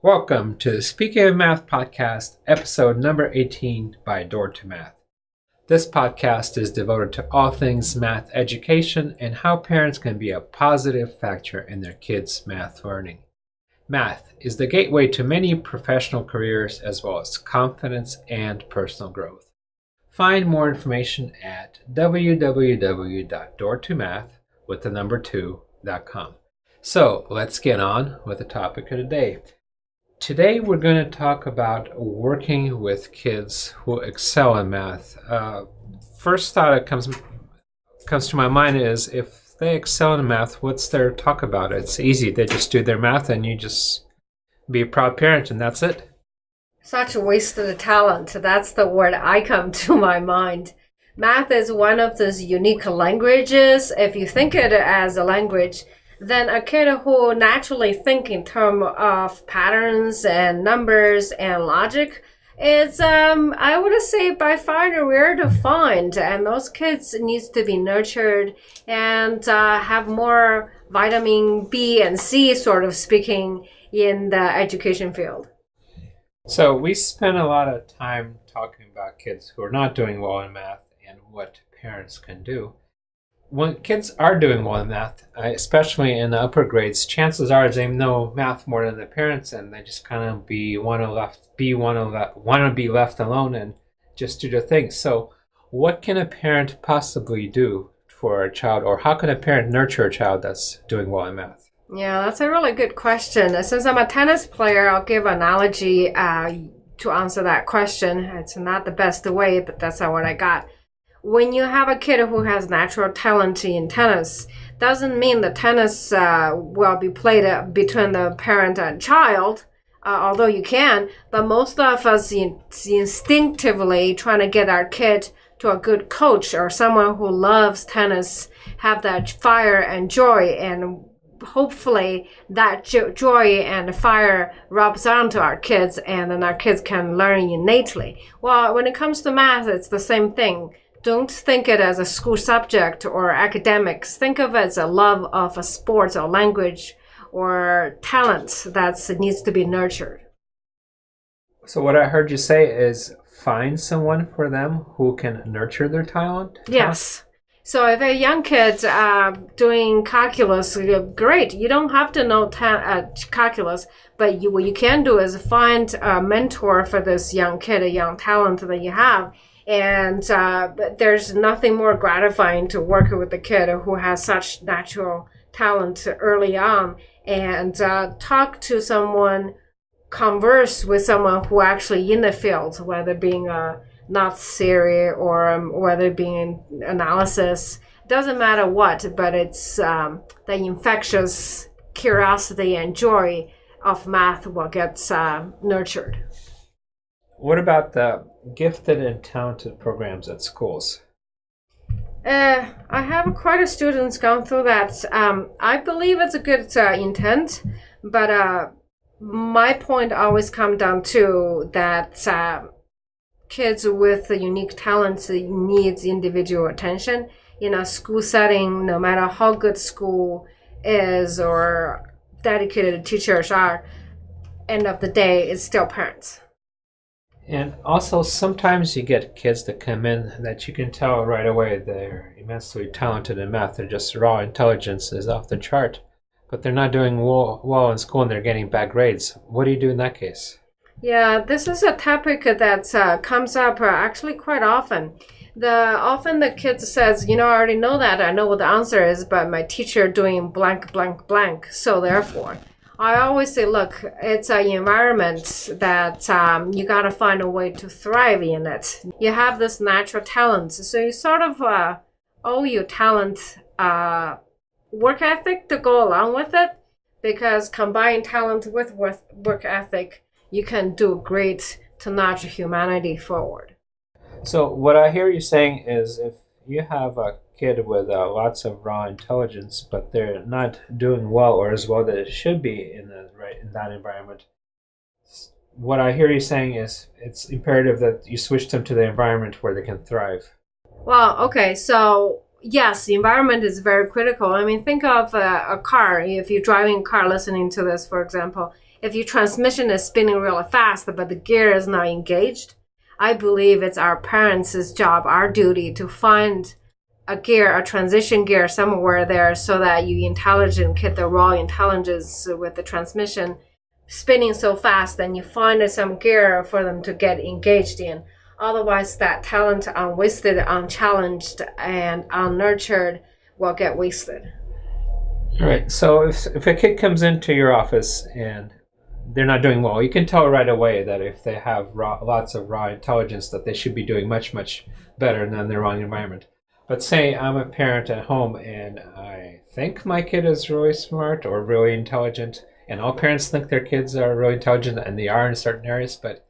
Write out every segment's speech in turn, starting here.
Welcome to the Speaking of Math podcast, episode number 18 by Door to Math. This podcast is devoted to all things math education and how parents can be a positive factor in their kids' math learning. Math is the gateway to many professional careers as well as confidence and personal growth. Find more information at www.doortomath.com. So let's get on with the topic of the day. Today we're going to talk about working with kids who excel in math. First thought that comes to my mind is if they excel in math, what's their talk about? It's easy. They just do their math and you just be a proud parent and that's it. Such a waste of talent. That's the word I come to my mind. Math is one of those unique languages. If you think it as a language, then a kid who naturally think in terms of patterns and numbers and logic is, I would say, by far rare to find. And those kids needs to be nurtured and have more vitamin B and C, sort of speaking, in the education field. So we spend a lot of time talking about kids who are not doing well in math and what parents can do. When kids are doing well in math, especially in the upper grades, chances are they know math more than their parents, and they just kind of want to be left alone and just do their thing. So, what can a parent possibly do for a child, or how can a parent nurture a child that's doing well in math? Yeah, that's a really good question. Since I'm a tennis player, I'll give an analogy to answer that question. It's not the best way, but that's what I got. When you have a kid who has natural talent in tennis, doesn't mean the tennis will be played between the parent and child, although you can, but most of us instinctively trying to get our kid to a good coach or someone who loves tennis, have that fire and joy, and hopefully that joy and fire rubs onto our kids, and then our kids can learn innately. Well, when it comes to math, it's the same thing. Don't think it as a school subject or academics. Think of it as a love of a sport or language or talent that needs to be nurtured. So what I heard you say is find someone for them who can nurture their talent? Yes. So if a young kid doing calculus, great. You don't have to know calculus, but what you can do is find a mentor for this young kid, a young talent that you have. And but there's nothing more gratifying to work with a kid who has such natural talent early on and talk to someone, converse with someone who actually in the field, whether being a math theory or whether being analysis, doesn't matter what, but it's the infectious curiosity and joy of math what gets nurtured. What about the gifted and talented programs at schools? I have quite a students gone through that. I believe it's a good intent, but my point always come down to that kids with unique talents needs individual attention. In a school setting, no matter how good school is or dedicated teachers are, end of the day, it's still parents. And also, sometimes you get kids that come in that you can tell right away they're immensely talented in math. They're just raw intelligence is off the chart, but they're not doing well in school and they're getting bad grades. What do you do in that case? Yeah, this is a topic that comes up actually quite often. Often the kid says, I already know that. I know what the answer is, but my teacher doing blank, blank, blank. So therefore, I always say, look, it's an environment that you got to find a way to thrive in it. You have this natural talent, so you sort of owe your talent work ethic to go along with it, because combine talent with work ethic, you can do great to nudge humanity forward. So what I hear you saying is if you have a kid with lots of raw intelligence, but they're not doing well or as well that it should be in that environment. What I hear you saying is it's imperative that you switch them to the environment where they can thrive. Well, okay, so Yes, the environment is very critical. I mean, think of a car. If you're driving a car listening to this, for example, if your transmission is spinning really fast, but the gear is not engaged, I believe it's our parents' job, our duty to find a gear, a transition gear somewhere there so that you intelligent get the raw intelligence with the transmission spinning so fast, then you find some gear for them to get engaged in. Otherwise, that talent unwasted, unchallenged, and unnurtured will get wasted. All right. So if a kid comes into your office and they're not doing well, you can tell right away that if they have lots of raw intelligence, that they should be doing much, much better than their wrong environment. But say I'm a parent at home and I think my kid is really smart or really intelligent, and all parents think their kids are really intelligent, and they are in certain areas, but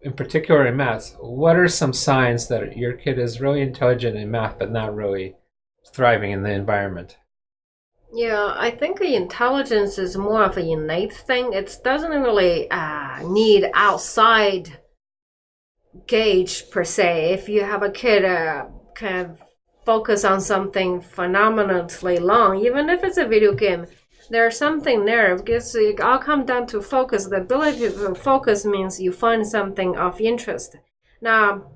in particular in math, what are some signs that your kid is really intelligent in math but not really thriving in the environment? Yeah, I think the intelligence is more of an innate thing. It doesn't really need outside gauge per se. If you have a kid kind of focus on something phenomenally long, even if it's a video game, there's something there because it all comes down to focus. The ability to focus means you find something of interest. Now,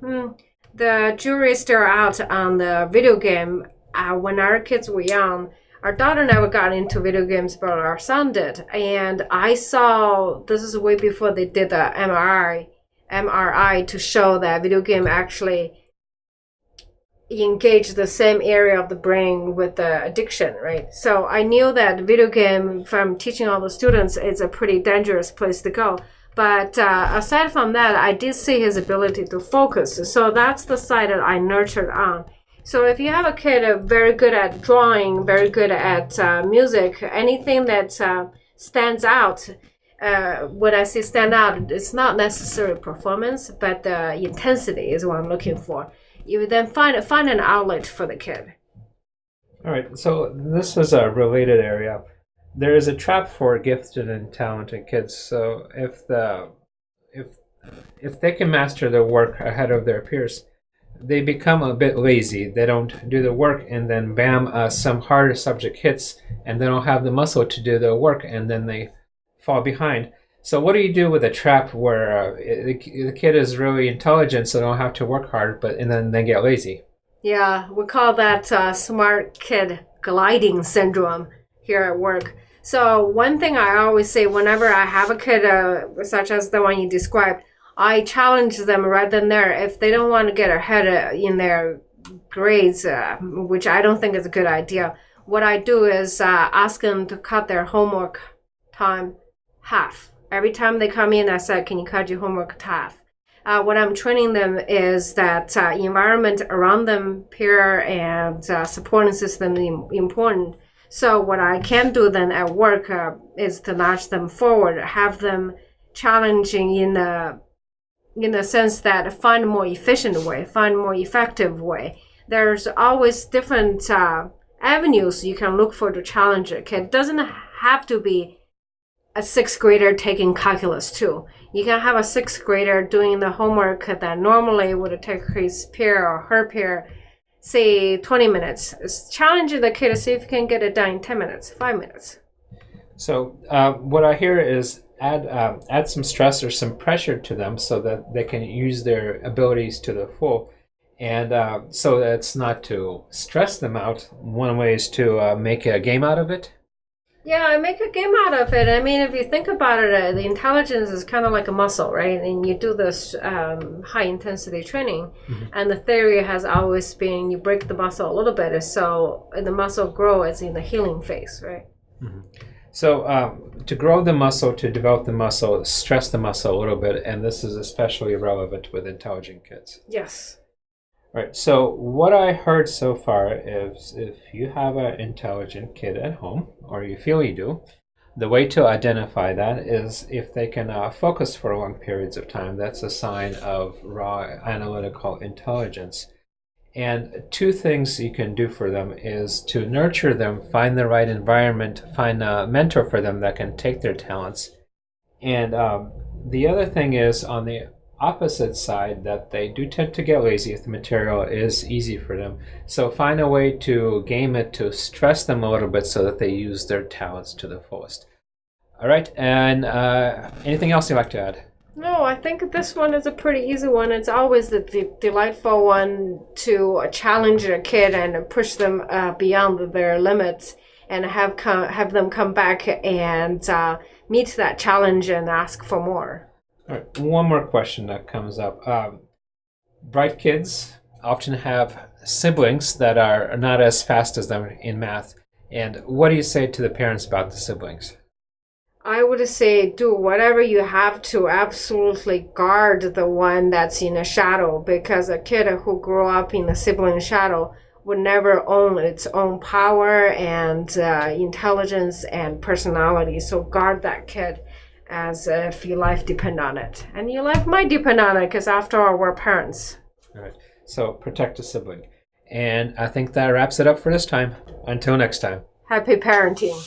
the jury is still out on the video game. When our kids were young, our daughter never got into video games, but our son did. And I saw, this is way before they did the MRI to show that video game actually engage the same area of the brain with the addiction, right? So I knew that video game, from teaching all the students, it's a pretty dangerous place to go. But aside from that, I did see his ability to focus. So that's the side that I nurtured on. So if you have a kid very good at drawing, very good at music, anything that stands out, when I say stand out, it's not necessarily performance, but the intensity is what I'm looking for. You would then find an outlet for the kid. All right, so this is a related area. There is a trap for gifted and talented kids. So if they can master their work ahead of their peers, they become a bit lazy. They don't do the work, and then bam, some harder subject hits, and they don't have the muscle to do the work, and then they fall behind. So what do you do with a trap where the kid is really intelligent, so they don't have to work hard, and then they get lazy? Yeah, we call that smart kid gliding syndrome here at work. So one thing I always say whenever I have a kid such as the one you described, I challenge them right then there. If they don't want to get ahead in their grades, which I don't think is a good idea, what I do is ask them to cut their homework time half. Every time they come in, I said, can you cut your homework half? What I'm training them is that environment around them, peer and supporting system important. So what I can do then at work is to nudge them forward, have them challenging in the sense that find a more efficient way, find a more effective way. There's always different avenues you can look for to challenge a kid. It doesn't have to be a sixth grader taking calculus too. You can have a sixth grader doing the homework that normally would take his peer or her peer, say 20 minutes. It's challenging the kid to see if you can get it done in 10 minutes, 5 minutes. So what I hear is add some stress or some pressure to them so that they can use their abilities to the full. And so that's not to stress them out. One way is to make a game out of it. Yeah, I make a game out of it. I mean, if you think about it, the intelligence is kind of like a muscle, right? And you do this high-intensity training, and the theory has always been you break the muscle a little bit, so the muscle grows in the healing phase, right? Mm-hmm. So to grow the muscle, to develop the muscle, stress the muscle a little bit, and this is especially relevant with intelligent kids. Yes. All right, so what I heard so far is if you have an intelligent kid at home, or you feel you do, the way to identify that is if they can focus for long periods of time. That's a sign of raw analytical intelligence. And two things you can do for them is to nurture them, find the right environment, find a mentor for them that can take their talents. And the other thing is on the opposite side that they do tend to get lazy if the material is easy for them. So find a way to game it to stress them a little bit so that they use their talents to the fullest. All right, and anything else you'd like to add? No, I think this one is a pretty easy one. It's always the delightful one to challenge a kid and push them beyond their limits, and have them come back and meet that challenge and ask for more. All right, one more question that comes up. Bright kids often have siblings that are not as fast as them in math. And what do you say to the parents about the siblings? I would say do whatever you have to absolutely guard the one that's in a shadow, because a kid who grew up in a sibling shadow would never own its own power and intelligence and personality. So guard that kid as if your life depend on it. And your life might depend on it because after all, we're parents. All right. So protect a sibling. And I think that wraps it up for this time. Until next time. Happy parenting.